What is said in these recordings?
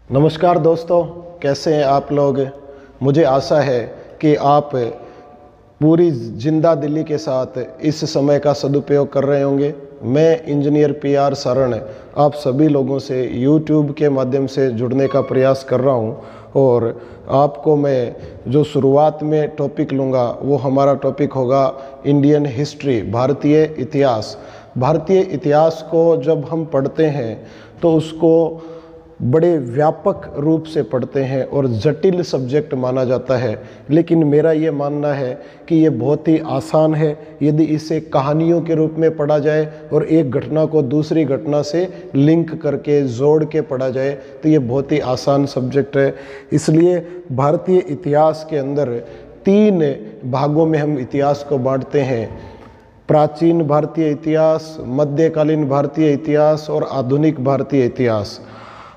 नमस्कार दोस्तों, कैसे हैं आप लोग। मुझे आशा है कि आप पूरी जिंदा दिली के साथ इस समय का सदुपयोग कर रहे होंगे। मैं इंजीनियर PR शरण आप सभी लोगों से YouTube के माध्यम से जुड़ने का प्रयास कर रहा हूं और आपको मैं जो शुरुआत में टॉपिक लूँगा वो हमारा टॉपिक होगा इंडियन हिस्ट्री, भारतीय इतिहास। भारतीय इतिहास को जब हम पढ़ते हैं तो उसको बड़े व्यापक रूप से पढ़ते हैं और जटिल सब्जेक्ट माना जाता है, लेकिन मेरा ये मानना है कि ये बहुत ही आसान है यदि इसे कहानियों के रूप में पढ़ा जाए और एक घटना को दूसरी घटना से लिंक करके जोड़ के पढ़ा जाए तो ये बहुत ही आसान सब्जेक्ट है। इसलिए भारतीय इतिहास के अंदर 3 भागों में हम इतिहास को बांटते हैं: प्राचीन भारतीय इतिहास, मध्यकालीन भारतीय इतिहास और आधुनिक भारतीय इतिहास।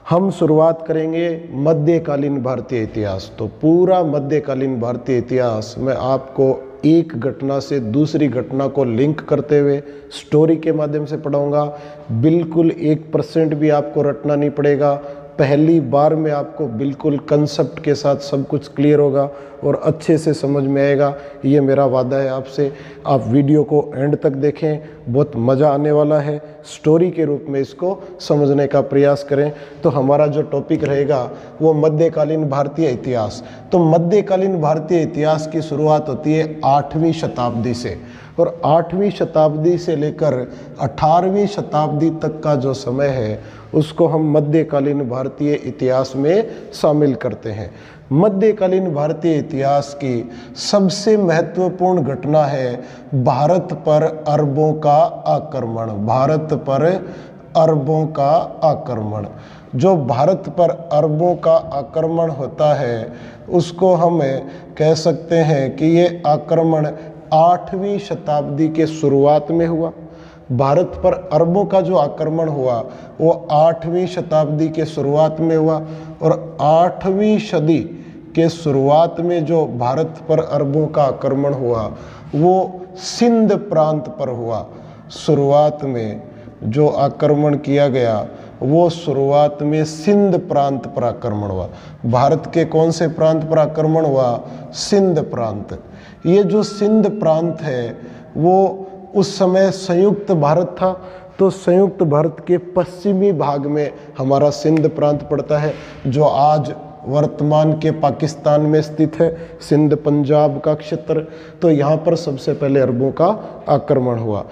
हम शुरुआत करेंगे मध्यकालीन भारतीय इतिहास। तो पूरा मध्यकालीन भारतीय इतिहास मैं आपको एक घटना से दूसरी घटना को लिंक करते हुए स्टोरी के माध्यम से पढ़ाऊंगा। बिल्कुल 1% भी आपको रटना नहीं पड़ेगा। पहली बार में आपको बिल्कुल कंसेप्ट के साथ सब कुछ क्लियर होगा और अच्छे से समझ में आएगा, ये मेरा वादा है आपसे। आप वीडियो को एंड तक देखें, बहुत मज़ा आने वाला है। स्टोरी के रूप में इसको समझने का प्रयास करें। तो हमारा जो टॉपिक रहेगा वो मध्यकालीन भारतीय इतिहास। तो मध्यकालीन भारतीय इतिहास की शुरुआत होती है 8वीं शताब्दी से और 8वीं शताब्दी से लेकर 18वीं शताब्दी तक का जो समय है उसको हम मध्यकालीन भारतीय इतिहास में शामिल करते हैं। मध्यकालीन भारतीय इतिहास की सबसे महत्वपूर्ण घटना है भारत पर अरबों का आक्रमण। भारत पर अरबों का आक्रमण। जो भारत पर अरबों का आक्रमण होता है उसको हम कह सकते हैं कि ये आक्रमण 8वीं शताब्दी के शुरुआत में हुआ। भारत पर अरबों का जो आक्रमण हुआ वो 8वीं शताब्दी के शुरुआत में हुआ और 8वीं सदी के शुरुआत में जो भारत पर अरबों का आक्रमण हुआ वो सिंध प्रांत पर हुआ। शुरुआत में जो आक्रमण किया गया वो शुरुआत में सिंध प्रांत पर आक्रमण हुआ। भारत के कौन से प्रांत पर आक्रमण हुआ? सिंध प्रांत। ये जो सिंध प्रांत है वो उस समय संयुक्त भारत था, तो संयुक्त भारत के पश्चिमी भाग में हमारा सिंध प्रांत पड़ता है जो आज वर्तमान के पाकिस्तान में स्थित है। सिंध पंजाब का क्षेत्र। तो यहाँ पर सबसे पहले अरबों का आक्रमण हुआ।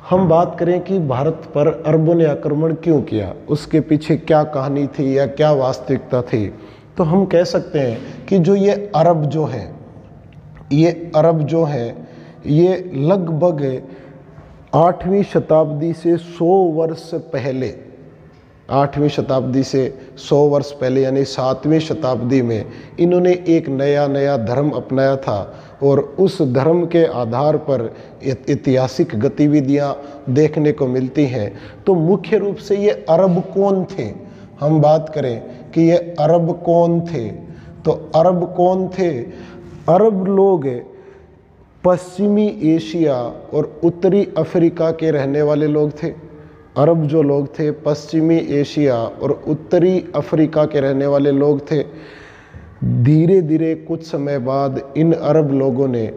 हम बात करें कि भारत पर अरबों ने आक्रमण क्यों किया, उसके पीछे क्या कहानी थी या क्या वास्तविकता थी, तो हम कह सकते हैं कि जो ये अरब जो हैं ये लगभग 8वीं शताब्दी से 100 वर्ष पहले, 8वीं शताब्दी से 100 वर्ष पहले यानी 7वीं शताब्दी में इन्होंने एक नया धर्म अपनाया था और उस धर्म के आधार पर ऐतिहासिक गतिविधियां देखने को मिलती हैं। तो मुख्य रूप से ये अरब कौन थे? हम बात करें कि ये अरब कौन थे, तो अरब कौन थे? अरब लोग पश्चिमी एशिया और उत्तरी अफ्रीका के रहने वाले लोग थे। अरब जो लोग थे पश्चिमी एशिया और उत्तरी अफ्रीका के रहने वाले लोग थे। धीरे धीरे कुछ समय बाद इन अरब लोगों ने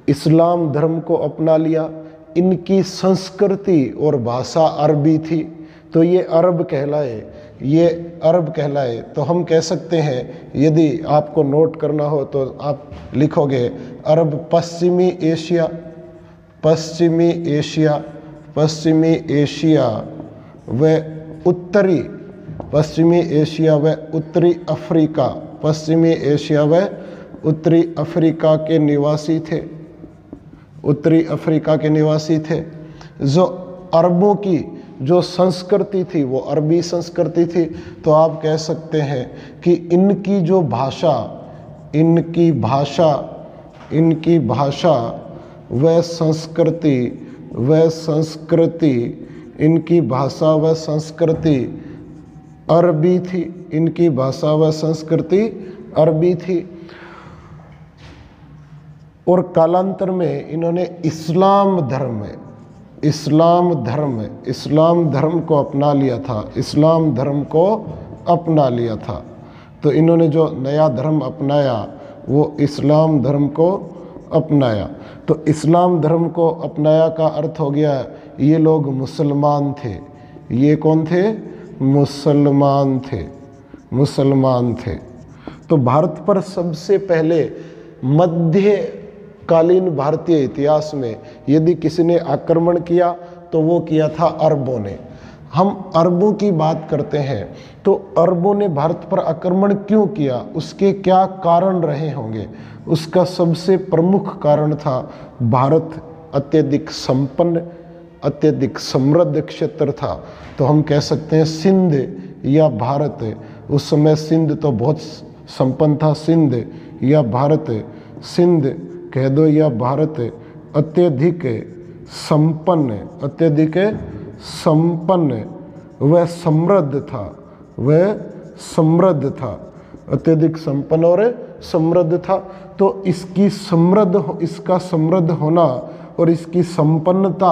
इस्लाम धर्म को अपना लिया। इनकी संस्कृति और भाषा अरबी थी, तो ये अरब कहलाए। तो हम कह सकते हैं, यदि आपको नोट करना हो तो आप लिखोगे अरब पश्चिमी एशिया व उत्तरी अफ्रीका, पश्चिमी एशिया व उत्तरी अफ्रीका के निवासी थे। जो अरबों की जो संस्कृति थी वो अरबी संस्कृति थी। तो आप कह सकते हैं कि इनकी भाषा व संस्कृति अरबी थी। इनकी भाषा व संस्कृति अरबी थी और कालांतर में इन्होंने इस्लाम धर्म को अपना लिया था। इस्लाम धर्म को अपना लिया था। तो इन्होंने जो नया धर्म अपनाया वो इस्लाम धर्म को अपनाया। तो इस्लाम धर्म को अपनाया का अर्थ हो गया ये लोग मुसलमान थे। ये कौन थे? मुसलमान थे, मुसलमान थे। तो भारत पर सबसे पहले मध्यकालीन भारतीय इतिहास में यदि किसी ने आक्रमण किया तो वो किया था अरबों ने। हम अरबों की बात करते हैं तो अरबों ने भारत पर आक्रमण क्यों किया, उसके क्या कारण रहे होंगे? उसका सबसे प्रमुख कारण था भारत अत्यधिक संपन्न, अत्यधिक समृद्ध क्षेत्र था। तो हम कह सकते हैं सिंध या भारत, उस समय सिंध तो बहुत संपन्न था, सिंध या भारत, सिंध कह दो या भारत अत्यधिक संपन्न, अत्यधिक संपन्न वह समृद्ध था, वह समृद्ध था, अत्यधिक संपन्न और समृद्ध था। तो इसका समृद्ध होना और इसकी संपन्नता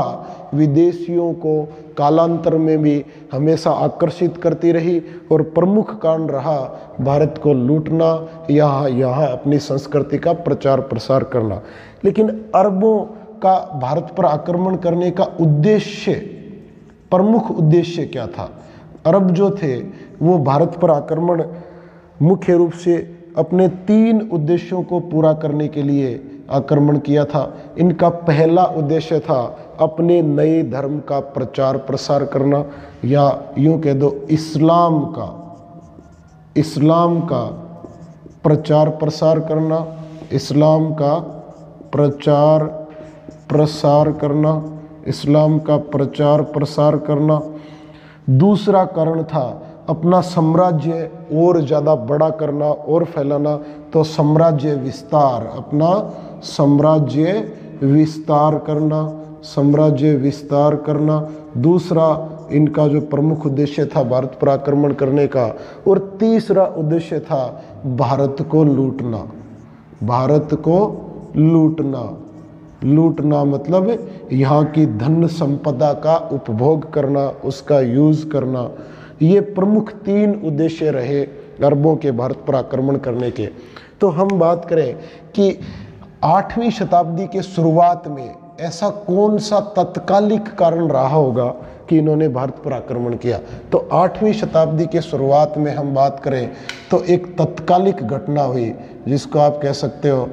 विदेशियों को कालांतर में भी हमेशा आकर्षित करती रही और प्रमुख कारण रहा भारत को लूटना, यहाँ अपनी संस्कृति का प्रचार प्रसार करना। लेकिन अरबों का भारत पर आक्रमण करने का उद्देश्य, प्रमुख उद्देश्य क्या था? अरब जो थे वो भारत पर आक्रमण मुख्य रूप से अपने 3 उद्देश्यों को पूरा करने के लिए आक्रमण किया था। इनका पहला उद्देश्य था अपने नए धर्म का प्रचार प्रसार करना, या यूं कह दो इस्लाम का प्रचार प्रसार करना, इस्लाम का प्रचार प्रसार करना, इस्लाम का प्रचार प्रसार करना। दूसरा कारण था अपना साम्राज्य और ज़्यादा बड़ा करना और फैलाना, तो साम्राज्य विस्तार, अपना साम्राज्य विस्तार करना, साम्राज्य विस्तार करना। दूसरा इनका जो प्रमुख उद्देश्य था भारत पर आक्रमण करने का। और तीसरा उद्देश्य था भारत को लूटना, भारत को लूटना। लूटना मतलब यहाँ की धन संपदा का उपभोग करना, उसका यूज करना। ये प्रमुख 3 उद्देश्य रहे अरबों के भारत पर आक्रमण करने के। तो हम बात करें कि 8वीं शताब्दी के शुरुआत में ऐसा कौन सा तत्कालिक कारण रहा होगा कि इन्होंने भारत पर आक्रमण किया। तो 8वीं शताब्दी के शुरुआत में हम बात करें तो एक तत्कालिक घटना हुई, जिसको आप कह सकते हो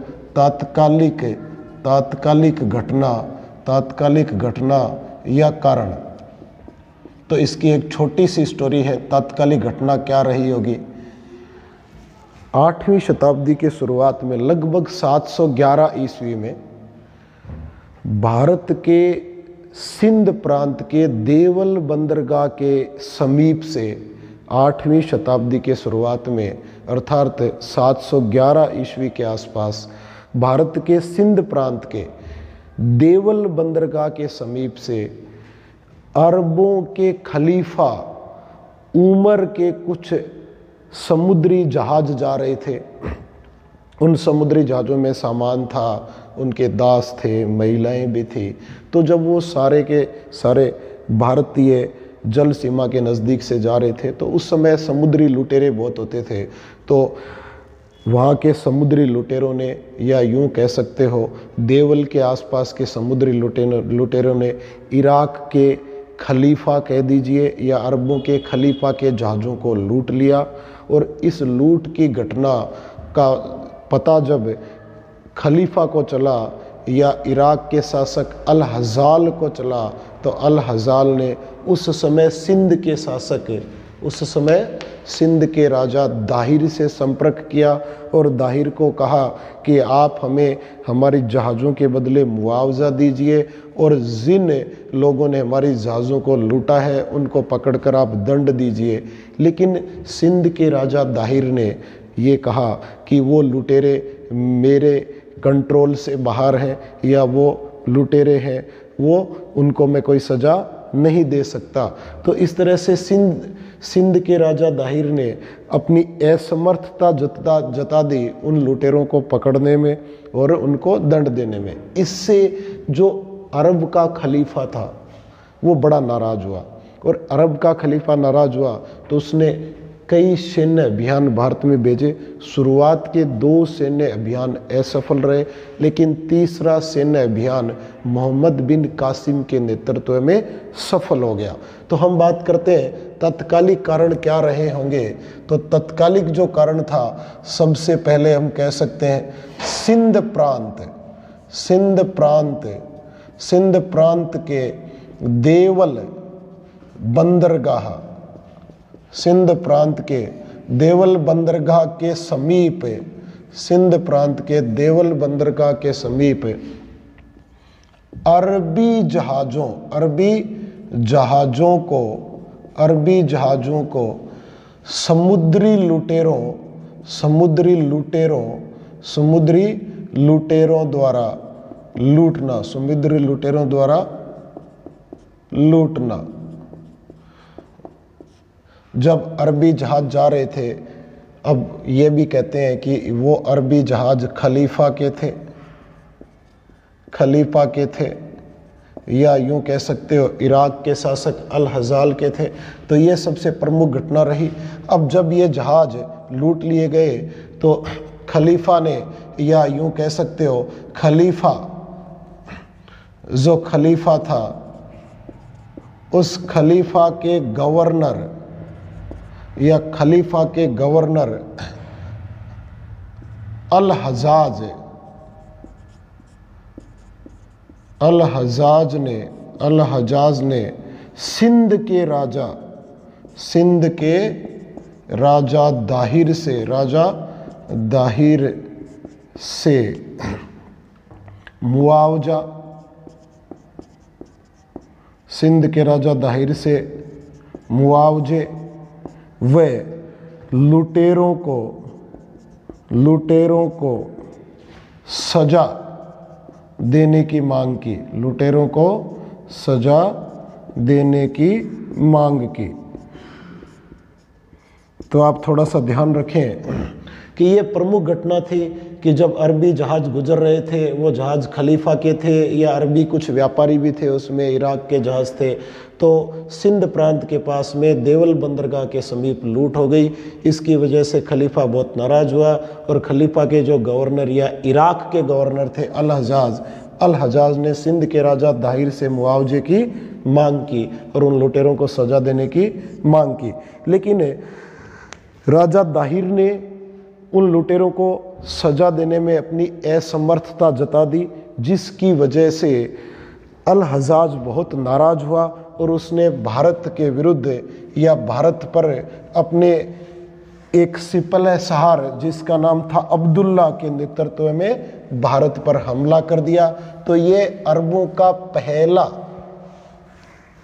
तात्कालिक घटना या कारण। तो इसकी एक छोटी सी स्टोरी है, तात्कालिक घटना क्या रही होगी। 8वीं शताब्दी के शुरुआत में लगभग 711 ईस्वी में भारत के सिंध प्रांत के देवल बंदरगाह के समीप से 8वीं शताब्दी के शुरुआत में अर्थात 711 ईस्वी के आसपास भारत के सिंध प्रांत के देवल बंदरगाह के समीप से अरबों के खलीफा उमर के कुछ समुद्री जहाज जा रहे थे। उन समुद्री जहाज़ों में सामान था, उनके दास थे, महिलाएं भी थी। तो जब वो सारे के सारे भारतीय जल सीमा के नज़दीक से जा रहे थे तो उस समय समुद्री लुटेरे बहुत होते थे। तो वहाँ के समुद्री लुटेरों ने, या यूं कह सकते हो देवल के आसपास के समुद्री लुटेरों ने इराक के खलीफा कह दीजिए या अरबों के खलीफा के जहाज़ों को लूट लिया। और इस लूट की घटना का पता जब खलीफा को चला या इराक के शासक अल हज़ाल को चला तो अल हज़ाल ने उस समय सिंध के राजा दाहिर से संपर्क किया और दाहिर को कहा कि आप हमें हमारी जहाज़ों के बदले मुआवजा दीजिए और जिन लोगों ने हमारी जहाज़ों को लूटा है उनको पकड़कर आप दंड दीजिए। लेकिन सिंध के राजा दाहिर ने ये कहा कि वो लुटेरे मेरे कंट्रोल से बाहर हैं या वो लुटेरे हैं, उनको मैं कोई सज़ा नहीं दे सकता। तो इस तरह से सिंध के राजा दाहिर ने अपनी असमर्थता जता दी उन लुटेरों को पकड़ने में और उनको दंड देने में। इससे जो अरब का खलीफा था वो बड़ा नाराज़ हुआ, और अरब का खलीफा नाराज़ हुआ तो उसने कई सैन्य अभियान भारत में भेजे। शुरुआत के 2 सैन्य अभियान असफल रहे, लेकिन तीसरा सैन्य अभियान मोहम्मद बिन कासिम के नेतृत्व में सफल हो गया। तो हम बात करते हैं तत्कालिक कारण क्या रहे होंगे। तो तत्कालिक जो कारण था, सबसे पहले हम कह सकते हैं सिंध प्रांत के देवल बंदरगाह, सिंध प्रांत के देवल बंदरगाह के समीप, सिंध प्रांत के देवल बंदरगाह के समीप अरबी जहाज़ों को समुद्री लुटेरों द्वारा लूटना। जब अरबी जहाज जा रहे थे, अब ये भी कहते हैं कि वो अरबी जहाज खलीफा के थे या यूं कह सकते हो इराक के शासक अल हजाल के थे। तो ये सबसे प्रमुख घटना रही। अब जब ये जहाज लूट लिए गए तो खलीफा ने, या यूं कह सकते हो जो खलीफा था, उस खलीफा के गवर्नर अल हजाज ने सिंध के राजा दाहिर से मुआवजा, सिंध के राजा दाहिर से मुआवजे व लुटेरों को सजा देने की मांग की। तो आप थोड़ा सा ध्यान रखें कि ये प्रमुख घटना थी कि जब अरबी जहाज गुजर रहे थे, वो जहाज खलीफा के थे या अरबी कुछ व्यापारी भी थे, उसमें इराक के जहाज थे। तो सिंध प्रांत के पास में देवल बंदरगाह के समीप लूट हो गई। इसकी वजह से खलीफा बहुत नाराज हुआ और खलीफा के जो गवर्नर या इराक के गवर्नर थे अल हजाज ने सिंध के राजा दाहिर से मुआवजे की मांग की और उन लुटेरों को सजा देने की मांग की। लेकिन राजा दाहिर ने उन लुटेरों को सजा देने में अपनी असमर्थता जता दी, जिसकी वजह से अल हजाज बहुत नाराज हुआ और उसने भारत के विरुद्ध या भारत पर अपने एक सिपह सहार जिसका नाम था अब्दुल्ला के नेतृत्व में भारत पर हमला कर दिया। तो ये अरबों का पहला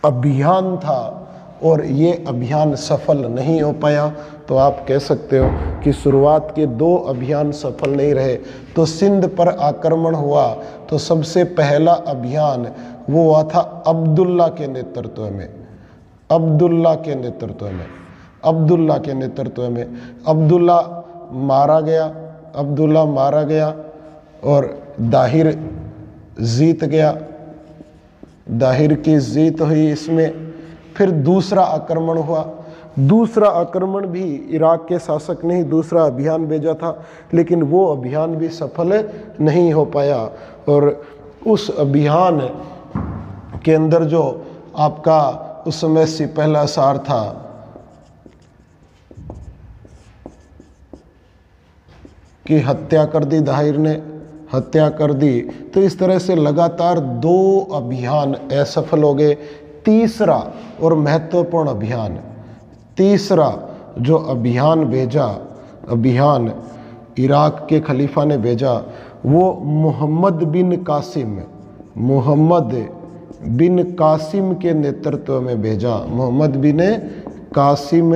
अभियान था और ये अभियान सफल नहीं हो पाया। तो आप कह सकते हो कि शुरुआत के 2 अभियान सफल नहीं रहे। तो सिंध पर आक्रमण हुआ तो सबसे पहला अभियान वो हुआ था अब्दुल्ला के नेतृत्व में। अब्दुल्ला मारा गया और दाहिर जीत गया। दाहिर की जीत हुई इसमें। फिर दूसरा आक्रमण हुआ। दूसरा आक्रमण भी इराक के शासक ने ही दूसरा अभियान भेजा था, लेकिन वो अभियान भी सफल नहीं हो पाया। और उस अभियान के अंदर जो आपका उस समय सिपह सहार था, कि हत्या कर दी, दाहिर ने हत्या कर दी। तो इस तरह से लगातार 2 अभियान असफल हो गए। तीसरा और महत्वपूर्ण अभियान, तीसरा जो अभियान भेजा, अभियान इराक के खलीफा ने भेजा, वो मोहम्मद बिन कासिम के नेतृत्व में भेजा। मोहम्मद बिन कासिम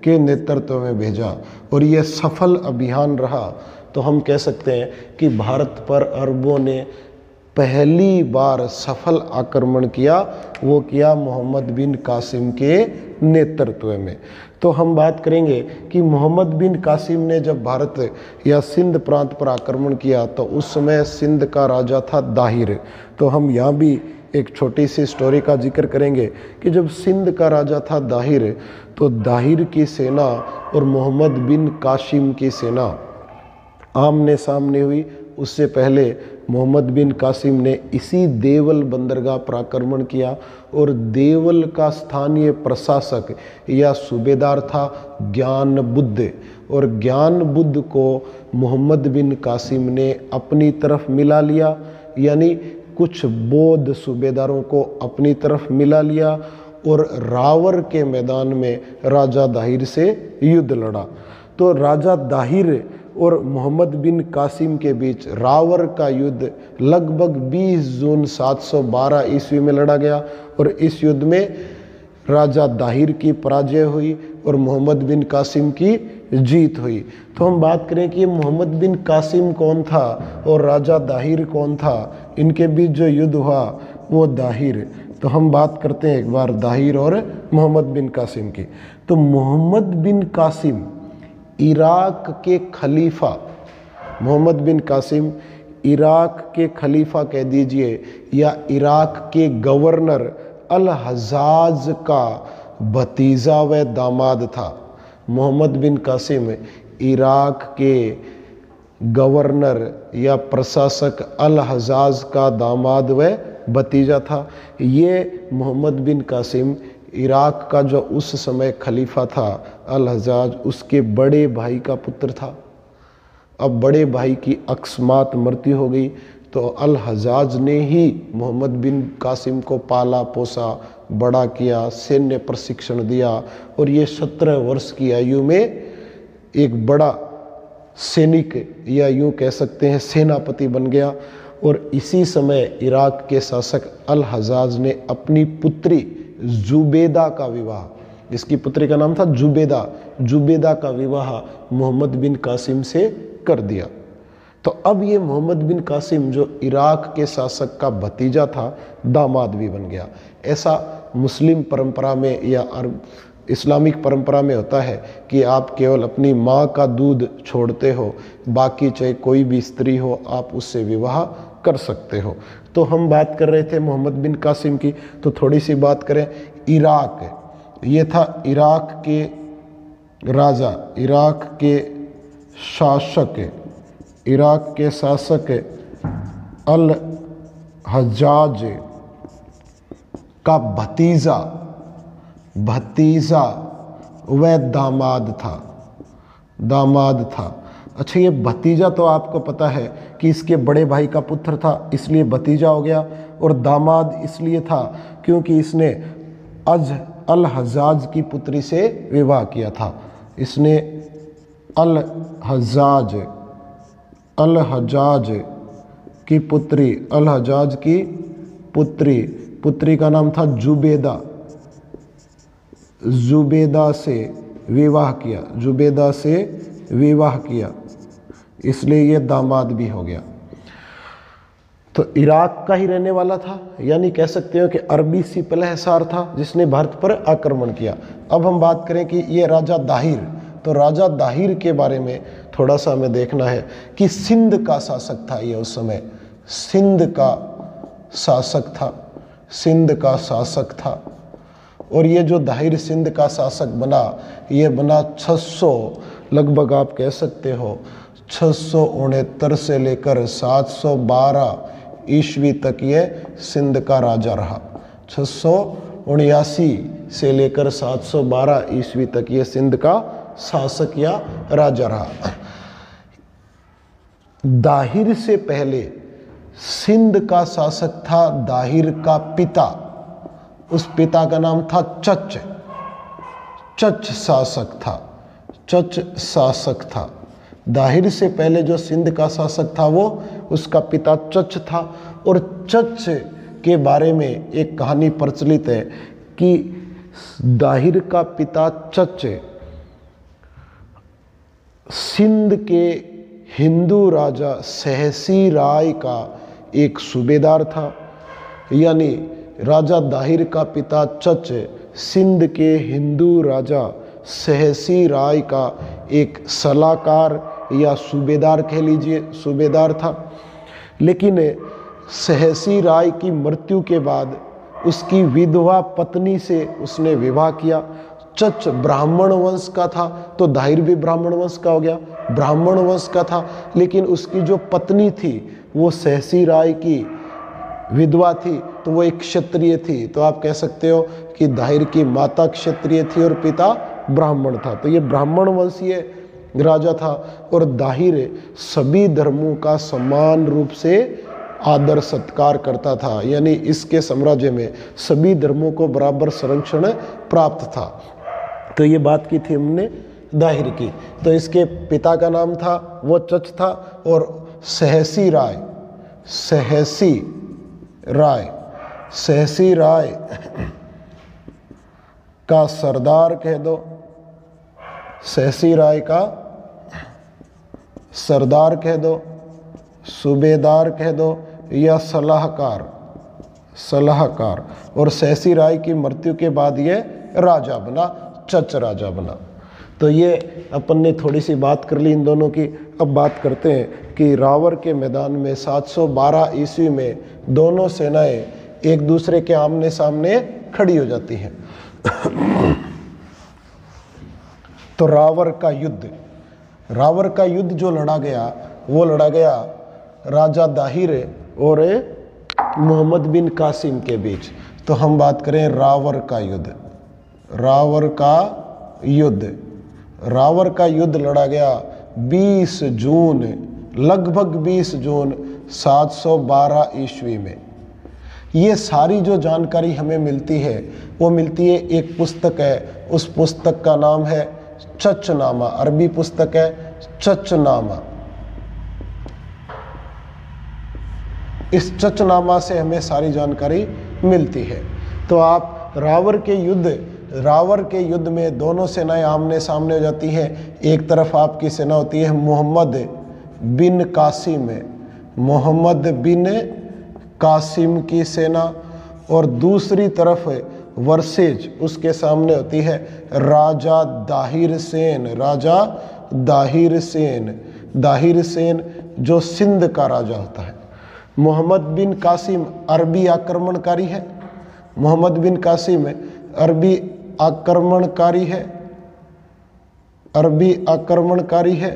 के नेतृत्व में भेजा और ये सफल अभियान रहा। तो हम कह सकते हैं कि भारत पर अरबों ने पहली बार सफल आक्रमण किया, वो किया मोहम्मद बिन कासिम के नेतृत्व में। तो हम बात करेंगे कि मोहम्मद बिन कासिम ने जब भारत या सिंध प्रांत पर आक्रमण किया तो उस समय सिंध का राजा था दाहिर। तो हम यहाँ भी एक छोटी सी स्टोरी का जिक्र करेंगे कि जब सिंध का राजा था दाहिर, तो दाहिर की सेना और मोहम्मद बिन कासिम की सेना आमने सामने हुई। उससे पहले मोहम्मद बिन कासिम ने इसी देवल बंदरगाह पर आक्रमण किया और देवल का स्थानीय प्रशासक या सूबेदार था ज्ञान बुद्ध, और ज्ञान बुद्ध को मोहम्मद बिन कासिम ने अपनी तरफ मिला लिया, यानी कुछ बौद्ध सूबेदारों को अपनी तरफ मिला लिया और रावर के मैदान में राजा दाहिर से युद्ध लड़ा। तो राजा दाहिर और मोहम्मद बिन कासिम के बीच रावर का युद्ध लगभग 20 जून 712 ईस्वी में लड़ा गया और इस युद्ध में राजा दाहिर की पराजय हुई और मोहम्मद बिन कासिम की जीत हुई। तो हम बात करें कि मोहम्मद बिन कासिम कौन था और राजा दाहिर कौन था, इनके बीच जो युद्ध हुआ वो दाहिर। तो हम बात करते हैं एक बार दाहिर और मोहम्मद बिन कासिम की। तो मोहम्मद बिन कासिम इराक के खलीफा, मोहम्मद बिन कासिम इराक के खलीफा कह दीजिए या इराक के गवर्नर अल हज्जाज का भतीजा व दामाद था। मोहम्मद बिन कासिम इराक के गवर्नर या प्रशासक अल हज्जाज का दामाद व भतीजा था। ये मोहम्मद बिन कासिम इराक का जो उस समय खलीफा था अल हज्जाज, उसके बड़े भाई का पुत्र था। अब बड़े भाई की अकस्मात मृत्यु हो गई तो अल हज्जाज ने ही मोहम्मद बिन कासिम को पाला पोसा, बड़ा किया, सैन्य प्रशिक्षण दिया और ये 17 वर्ष की आयु में एक बड़ा सैनिक या यूं कह सकते हैं सेनापति बन गया। और इसी समय इराक के शासक अल हज्जाज ने अपनी पुत्री जुबेदा का विवाह, जिसकी पुत्री का नाम था जुबेदा का विवाह मोहम्मद बिन कासिम से कर दिया। तो अब ये मोहम्मद बिन कासिम जो इराक के शासक का भतीजा था, दामाद भी बन गया। ऐसा मुस्लिम परंपरा में या इस्लामिक परंपरा में होता है कि आप केवल अपनी माँ का दूध छोड़ते हो, बाकी चाहे कोई भी स्त्री हो आप उससे विवाह कर सकते हो। तो हम बात कर रहे थे मोहम्मद बिन कासिम की, तो थोड़ी सी बात करें इराक। ये था इराक के राजा, इराक के शासक अल हज्जाज का भतीजा वह दामाद था। अच्छा, ये भतीजा तो आपको पता है कि इसके बड़े भाई का पुत्र था, इसलिए भतीजा हो गया, और दामाद इसलिए था क्योंकि इसने अल हज्जाज की पुत्री से विवाह किया था। इसने अल हज्जाज की पुत्री का नाम था जुबेदा से विवाह किया, इसलिए ये दामाद भी हो गया। तो इराक का ही रहने वाला था, यानी कह सकते हो कि अरबी सिपहसार था जिसने भारत पर आक्रमण किया। अब हम बात करें कि ये राजा दाहिर, तो राजा दाहिर के बारे में थोड़ा सा हमें देखना है कि सिंध का शासक था ये उस समय, सिंध का शासक था। और ये जो दाहिर सिंध का शासक बना, ये बना 600 लगभग आप कह सकते हो 669 से लेकर 712 ईस्वी तक ये सिंध का राजा रहा। 679 से लेकर 712 ईस्वी तक ये सिंध का शासक या राजा रहा। दाहिर से पहले सिंध का शासक था दाहिर का पिता, उस पिता का नाम था चच शासक था। दाहिर से पहले जो सिंध का शासक था वो उसका पिता चच था। और चच के बारे में एक कहानी प्रचलित है कि दाहिर का पिता चच सिंध के हिंदू राजा सहसी राय का एक सूबेदार था, यानी राजा दाहिर का पिता चच सिंध के हिंदू राजा सहसी राय का एक सलाहकार या सूबेदार कह लीजिए, सूबेदार था। लेकिन सहसी राय की मृत्यु के बाद उसकी विधवा पत्नी से उसने विवाह किया। चच ब्राह्मण वंश का था तो दाहिर भी ब्राह्मण वंश का हो गया, ब्राह्मण वंश का था, लेकिन उसकी जो पत्नी थी वो सहसी राय की विधवा थी तो वो एक क्षत्रिय थी। तो आप कह सकते हो कि दाहिर की माता क्षत्रिय थी और पिता ब्राह्मण था। तो ये ब्राह्मण वंशीय राजा था और दाहिर सभी धर्मों का समान रूप से आदर सत्कार करता था, यानी इसके साम्राज्य में सभी धर्मों को बराबर संरक्षण प्राप्त था। तो ये बात की थी हमने दाहिर की। तो इसके पिता का नाम था, वो चच था, और सहसी राय, सहसी राय, सहसी राय का सरदार कह दो, सहसी राय का सरदार कह दो, सूबेदार कह दो, या सलाहकार, सलाहकार। और सहसी राय की मृत्यु के बाद ये राजा बना, चच राजा बना। तो ये अपन ने थोड़ी सी बात कर ली इन दोनों की। अब बात करते हैं कि रावर के मैदान में 712 ईस्वी में दोनों सेनाएं एक दूसरे के आमने सामने खड़ी हो जाती हैं। तो रावर का युद्ध, रावर का युद्ध जो लड़ा गया वो लड़ा गया राजा दाहिर और मोहम्मद बिन कासिम के बीच। तो हम बात करें रावर का युद्ध, रावर का युद्ध, रावर का युद्ध लड़ा गया 20 जून, लगभग 20 जून 712 ईस्वी में। ये सारी जो जानकारी हमें मिलती है वो मिलती है, एक पुस्तक है, उस पुस्तक का नाम है चचनामा, अरबी पुस्तक है चचनामा। इस चचनामा से हमें सारी जानकारी मिलती है। तो आप रावर के युद्ध में दोनों सेनाएं आमने सामने हो जाती हैं। एक तरफ आपकी सेना होती है मोहम्मद बिन कासिम, मोहम्मद बिन कासिम की सेना, और दूसरी तरफ वर्सेज उसके सामने होती है राजा दाहिर सेन, राजा दाहिर सेन, दाहिर सेन जो सिंध का राजा होता है। मोहम्मद बिन कासिम अरबी आक्रमणकारी है, मोहम्मद बिन कासिम अरबी आक्रमणकारी है, अरबी आक्रमणकारी है,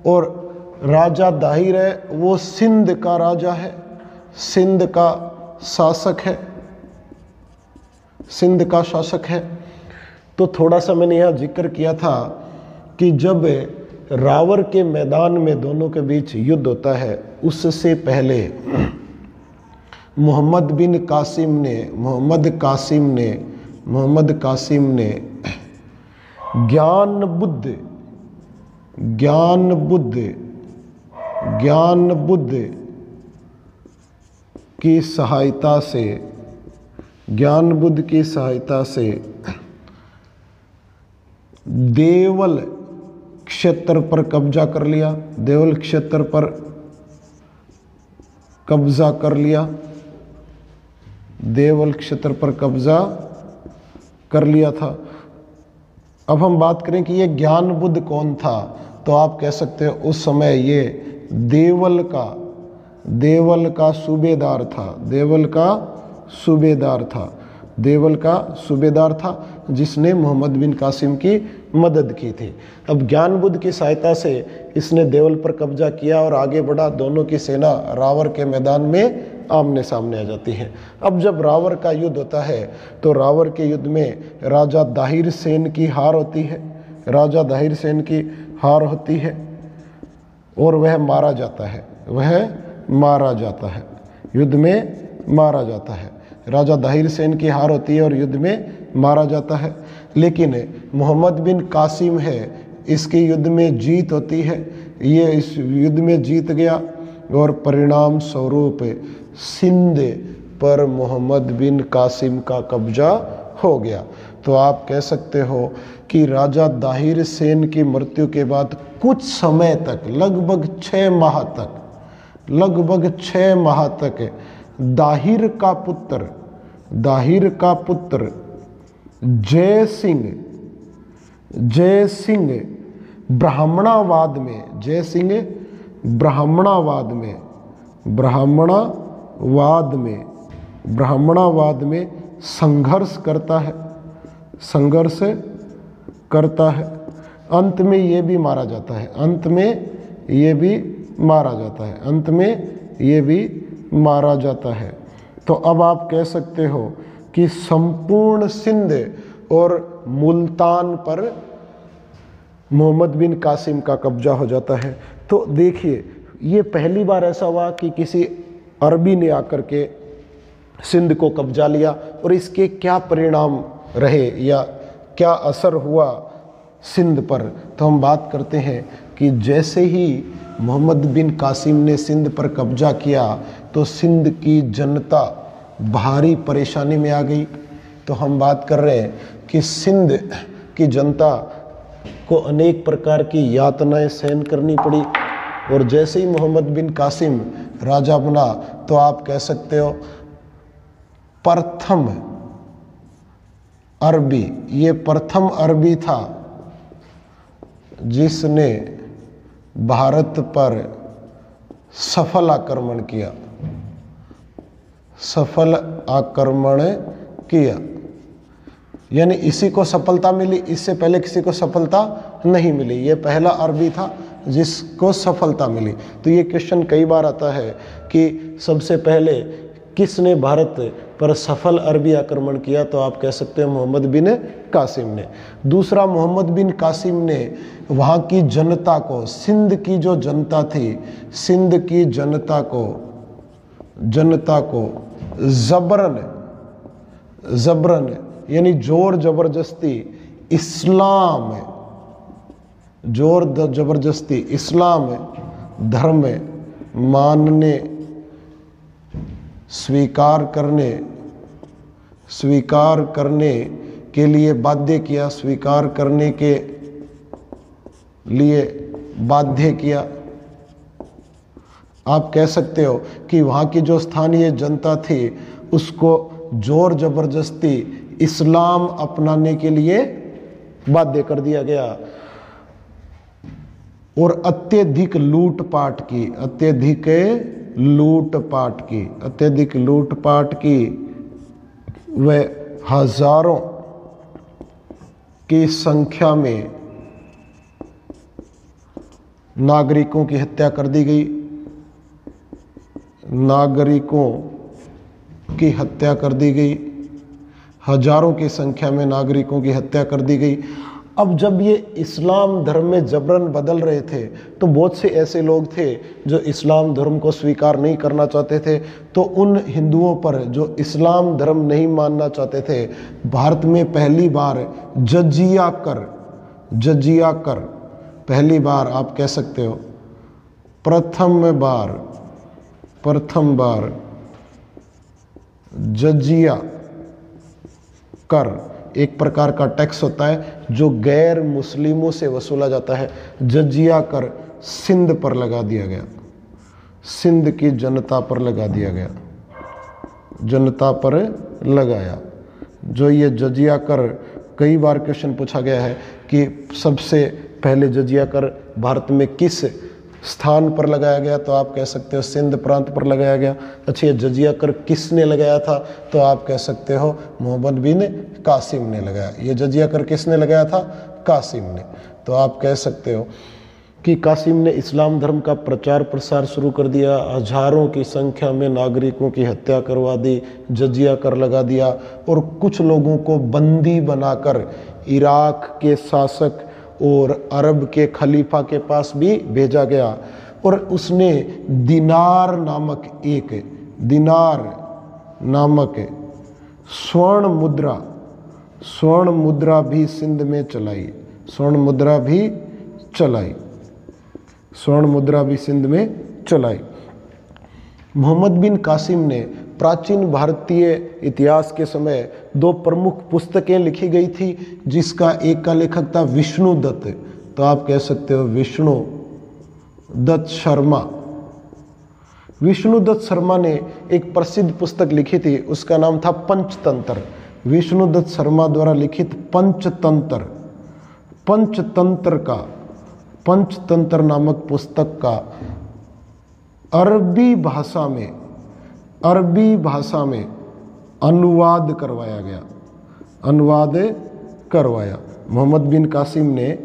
और राजा दाहिर है वो सिंध का राजा है, सिंध का शासक है, सिंध का शासक है। तो थोड़ा सा मैंने यहाँ जिक्र किया था कि जब रावर के मैदान में दोनों के बीच युद्ध होता है उससे पहले मोहम्मद बिन कासिम ने, मोहम्मद कासिम ने ज्ञान बुद्ध की सहायता से, ज्ञान बुद्ध की सहायता से देवल क्षेत्र पर कब्जा कर लिया, देवल क्षेत्र पर कब्जा कर लिया, देवल क्षेत्र पर कब्जा कर लिया था। अब हम बात करें कि ये ज्ञान बुद्ध कौन था, तो आप कह सकते हो उस समय ये देवल का सूबेदार था, देवल का सूबेदार था, देवल का सूबेदार था जिसने मोहम्मद बिन कासिम की मदद की थी। अब ज्ञान बुद्ध की सहायता से इसने देवल पर कब्जा किया और आगे बढ़ा। दोनों की सेना रावर के मैदान में आमने सामने आ जाती है। अब जब रावर का युद्ध होता है तो रावर के युद्ध में राजा दाहिर सेन की हार होती है, राजा दाहिर सेन की हार होती है और वह मारा जाता है, वह मारा जाता है, युद्ध में मारा जाता है। राजा दाहिर सेन की हार होती है और युद्ध में मारा जाता है। लेकिन मोहम्मद बिन कासिम है, इसकी युद्ध में जीत होती है, ये इस युद्ध में जीत गया और परिणाम स्वरूप सिंध पर मोहम्मद बिन कासिम का कब्जा हो गया। तो आप कह सकते हो कि राजा दाहिर सेन की मृत्यु के बाद कुछ समय तक, लगभग 6 माह तक दाहिर का पुत्र जय सिंह ब्राह्मणावाद ब्राह्मणवाद में संघर्ष करता है, संघर्ष करता है। अंत में ये भी मारा जाता है, अंत में ये भी मारा जाता है, अंत में ये भी मारा जाता है। तो अब आप कह सकते हो कि संपूर्ण सिंध और मुल्तान पर मोहम्मद बिन कासिम का कब्जा हो जाता है। तो देखिए, ये पहली बार ऐसा हुआ कि किसी अरबी ने आकर के सिंध को कब्जा लिया, और इसके क्या परिणाम रहे या क्या असर हुआ सिंध पर। तो हम बात करते हैं कि जैसे ही मोहम्मद बिन कासिम ने सिंध पर कब्जा किया तो सिंध की जनता भारी परेशानी में आ गई। तो हम बात कर रहे हैं कि सिंध की जनता को अनेक प्रकार की यातनाएं सहन करनी पड़ी। और जैसे ही मोहम्मद बिन कासिम राजा बना तो आप कह सकते हो प्रथम अरबी, ये प्रथम अरबी था जिसने भारत पर सफल आक्रमण किया, सफल आक्रमण किया। यानी इसी को सफलता मिली, इससे पहले किसी को सफलता नहीं मिली। ये पहला अरबी था जिसको सफलता मिली। तो ये क्वेश्चन कई बार आता है कि सबसे पहले किसने भारत पर सफल अरबी आक्रमण किया। तो आप कह सकते हैं मोहम्मद बिन कासिम ने। दूसरा, मोहम्मद बिन कासिम ने वहाँ की जनता को, सिंध की जो जनता थी, सिंध की जनता को जबरन यानी जोर जबरदस्ती इस्लाम धर्म मानने, स्वीकार करने के लिए बाध्य किया, स्वीकार करने के लिए बाध्य किया। आप कह सकते हो कि वहाँ की जो स्थानीय जनता थी उसको जोर जबरदस्ती इस्लाम अपनाने के लिए बाध्य कर दिया गया। और अत्यधिक लूटपाट की व हजारों की संख्या में नागरिकों की हत्या कर दी गई, हजारों की संख्या में नागरिकों की हत्या कर दी गई। अब जब ये इस्लाम धर्म में जबरन बदल रहे थे तो बहुत से ऐसे लोग थे जो इस्लाम धर्म को स्वीकार नहीं करना चाहते थे। तो उन हिंदुओं पर जो इस्लाम धर्म नहीं मानना चाहते थे, भारत में पहली बार जजिया कर पहली बार आप कह सकते हो प्रथम बार जजिया कर एक प्रकार का टैक्स होता है जो गैर मुस्लिमों से वसूला जाता है। जजिया कर सिंध पर लगा दिया गया, सिंध की जनता पर लगा दिया गया, जनता पर लगाया। जो ये जजिया कर, कई बार क्वेश्चन पूछा गया है कि सबसे पहले जजिया कर भारत में किस स्थान पर लगाया गया। तो आप कह सकते हो सिंध प्रांत पर लगाया गया। अच्छा, ये जजिया कर किसने लगाया था। तो आप कह सकते हो मोहम्मद बिन कासिम ने लगाया। ये जजिया कर किसने लगाया था, कासिम ने। तो आप कह सकते हो कि कासिम ने इस्लाम धर्म का प्रचार प्रसार शुरू कर दिया, हजारों की संख्या में नागरिकों की हत्या करवा दी, जजिया कर लगा दिया और कुछ लोगों को बंदी बनाकर इराक के शासक और अरब के खलीफा के पास भी भेजा गया। और उसने दिनार नामक स्वर्ण मुद्रा भी सिंध में चलाई, स्वर्ण मुद्रा भी सिंध में चलाई। मोहम्मद बिन कासिम ने प्राचीन भारतीय इतिहास के समय दो प्रमुख पुस्तकें लिखी गई थी, जिसका एक का लेखक था विष्णुदत्त। तो आप कह सकते हो विष्णुदत्त शर्मा ने एक प्रसिद्ध पुस्तक लिखी थी, उसका नाम था पंचतंत्र। विष्णुदत्त शर्मा द्वारा लिखित पंचतंत्र नामक पुस्तक का अरबी भाषा में अरबी भाषा में अनुवाद करवाया गया, अनुवाद करवाया। मोहम्मद बिन कासिम ने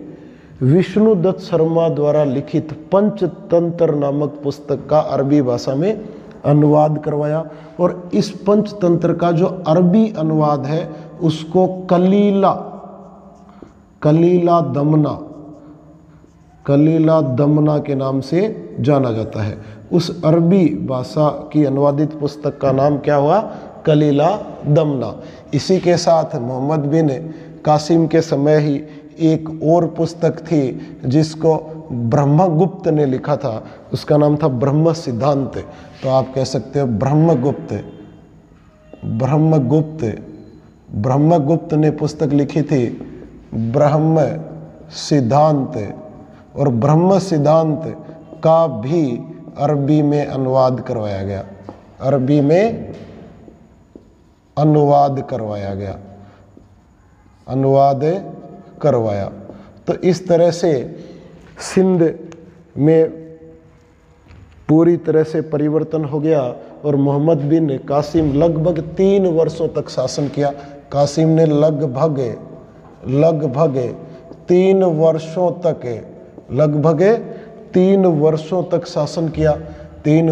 विष्णुदत्त शर्मा द्वारा लिखित पंचतंत्र नामक पुस्तक का अरबी भाषा में अनुवाद करवाया, और इस पंचतंत्र का जो अरबी अनुवाद है उसको कलीला दमना के नाम से जाना जाता है। उस अरबी भाषा की अनुवादित पुस्तक का नाम क्या हुआ? कलीला दमना। इसी के साथ मोहम्मद बिन कासिम के समय ही एक और पुस्तक थी जिसको ब्रह्मगुप्त ने लिखा था, उसका नाम था ब्रह्म सिद्धांत। तो आप कह सकते हो ब्रह्मगुप्त ने पुस्तक लिखी थी ब्रह्म सिद्धांत, और ब्रह्म सिद्धांत का भी अरबी में अनुवाद करवाया गया, अरबी में अनुवाद करवाया। तो इस तरह से सिंध में पूरी तरह से परिवर्तन हो गया, और मोहम्मद बिन कासिम लगभग 3 वर्षों तक शासन किया। कासिम ने लगभग 3 वर्षों तक शासन किया। 3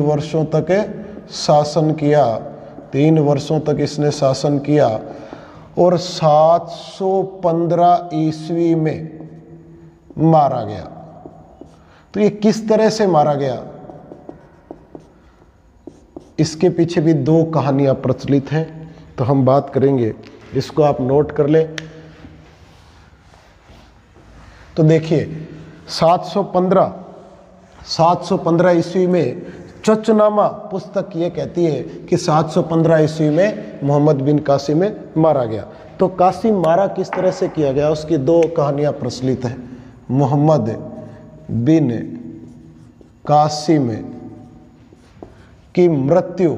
वर्षों तक इसने शासन किया, और 715 ईस्वी में मारा गया। तो ये किस तरह से मारा गया? इसके पीछे भी 2 कहानियां प्रचलित हैं, तो हम बात करेंगे, इसको आप नोट कर लें। तो देखिए 715 ईस्वी में चचनामा पुस्तक ये कहती है कि 715 ईस्वी में मोहम्मद बिन कासिम में मारा गया। तो कासिम मारा किस तरह से किया गया, उसकी 2 कहानियां प्रचलित हैं। मोहम्मद बिन कासिम की मृत्यु,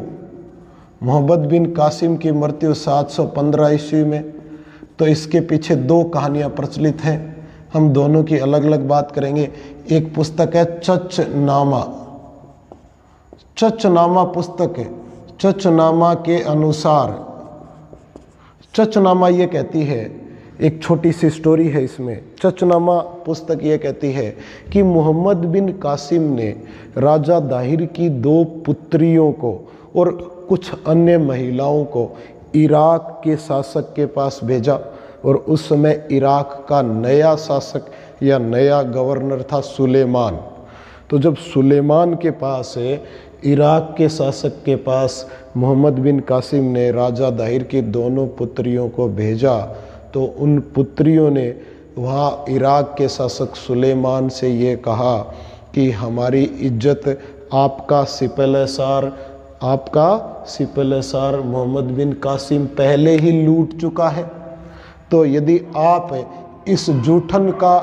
मोहम्मद बिन कासिम की मृत्यु 715 ईस्वी में। तो इसके पीछे 2 कहानियां प्रचलित हैं, हम दोनों की अलग अलग बात करेंगे। एक पुस्तक है चचनामा पुस्तक है। चचनामा के अनुसार, चचनामा ये कहती है, एक छोटी सी स्टोरी है इसमें। चचनामा पुस्तक ये कहती है कि मोहम्मद बिन कासिम ने राजा दाहिर की 2 पुत्रियों को और कुछ अन्य महिलाओं को इराक के शासक के पास भेजा, और उस समय इराक का नया शासक या नया गवर्नर था सुलेमान। तो जब सुलेमान के पास इराक के शासक के पास मोहम्मद बिन कासिम ने राजा दाहिर की 2 पुत्रियों को भेजा, तो उन पुत्रियों ने वहाँ इराक के शासक सुलेमान से ये कहा कि हमारी इज्जत आपका सिपहसार मोहम्मद बिन कासिम पहले ही लूट चुका है। तो यदि आप इस जूठन का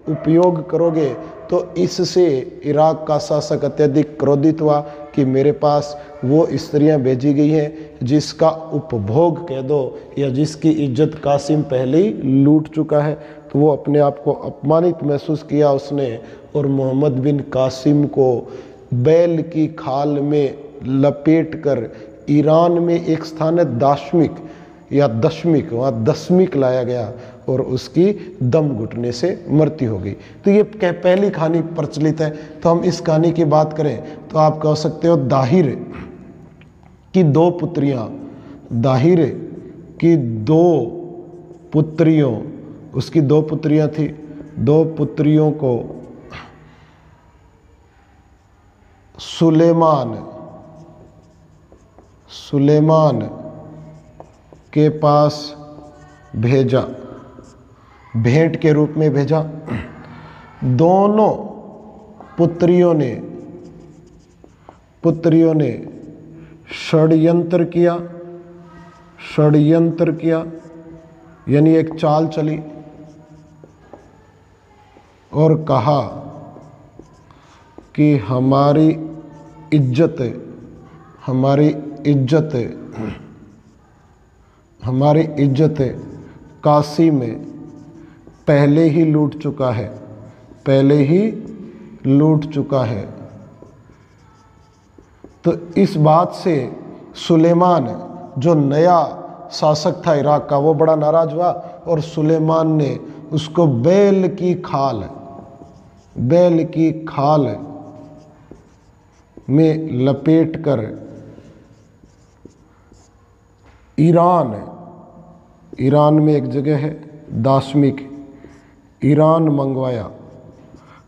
उपयोग करोगे तो इससे इराक का शासक अत्यधिक क्रोधित हुआ कि मेरे पास वो स्त्रियां भेजी गई हैं जिसका उपभोग कह दो या जिसकी इज्जत कासिम पहले ही लूट चुका है। तो वो अपने आप को अपमानित महसूस किया उसने, और मोहम्मद बिन कासिम को बैल की खाल में लपेटकर ईरान में एक स्थान है दशमिक, वहाँ दशमिक लाया गया और उसकी दम घुटने से मृत्यु हो गई। तो ये पहली कहानी प्रचलित है। तो हम इस कहानी की बात करें तो आप कह सकते हो दाहिर की 2 पुत्रियों, उसकी 2 पुत्रियां थी, 2 पुत्रियों को सुलेमान के पास भेजा, भेंट के रूप में भेजा। दोनों पुत्रियों ने षड्यंत्र किया, यानी एक चाल चली और कहा कि हमारी इज्जत कासिम पहले ही लूट चुका है। तो इस बात से सुलेमान जो नया शासक था इराक का वो बड़ा नाराज हुआ और सुलेमान ने उसको बैल की खाल में लपेट कर ईरान में एक जगह है दाशमिक, ईरान मंगवाया।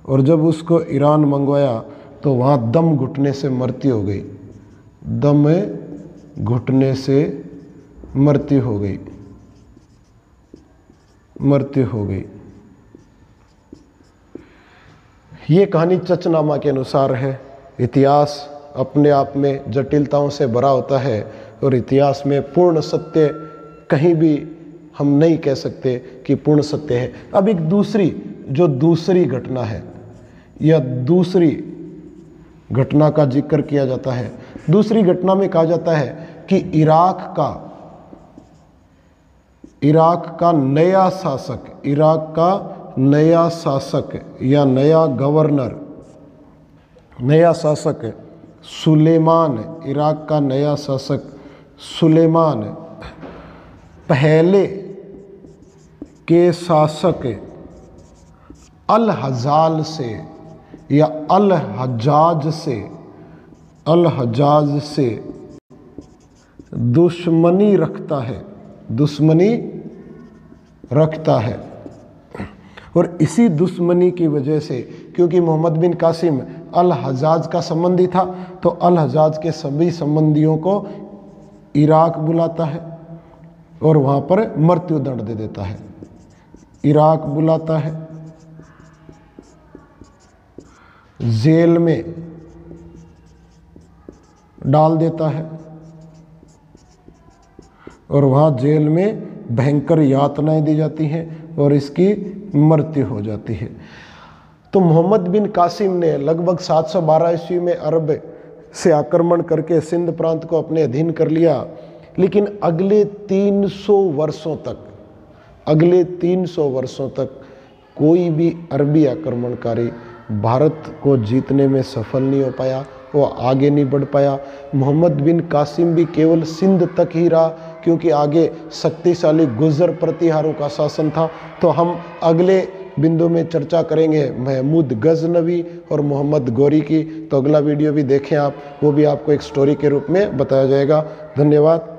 और जब उसको ईरान मंगवाया तो वहाँ दम घुटने से मृत्यु हो गई, दम घुटने से मृत्यु हो गई। ये कहानी चचनामा के अनुसार है। इतिहास अपने आप में जटिलताओं से भरा होता है और इतिहास में पूर्ण सत्य कहीं भी हम नहीं कह सकते कि पूर्ण सत्य है। अब एक दूसरी घटना है या दूसरी घटना का जिक्र किया जाता है। दूसरी घटना में कहा जाता है कि इराक का नया शासक या नया गवर्नर, नया शासक सुलेमान, इराक का नया शासक सुलेमान पहले के शासक अल हजाल से या अल हजाज से दुश्मनी रखता है। और इसी दुश्मनी की वजह से, क्योंकि मोहम्मद बिन कासिम अल हजाज का संबंधी था, तो अल हजाज के सभी संबंधियों को इराक बुलाता है और वहाँ पर मृत्युदंड दे देता है। इराक बुलाता है, जेल में डाल देता है और वहाँ जेल में भयंकर यातनाएं दी जाती हैं और इसकी मृत्यु हो जाती है। तो मोहम्मद बिन कासिम ने लगभग 712 ईस्वी में अरब से आक्रमण करके सिंध प्रांत को अपने अधीन कर लिया, लेकिन अगले 300 वर्षों तक कोई भी अरबी आक्रमणकारी भारत को जीतने में सफल नहीं हो पाया, वो आगे नहीं बढ़ पाया। मोहम्मद बिन कासिम भी केवल सिंध तक ही रहा, क्योंकि आगे शक्तिशाली गुजर प्रतिहारों का शासन था। तो हम अगले बिंदु में चर्चा करेंगे महमूद गजनवी और मोहम्मद गौरी की। तो अगला वीडियो भी देखें आप, वो भी आपको एक स्टोरी के रूप में बताया जाएगा। धन्यवाद।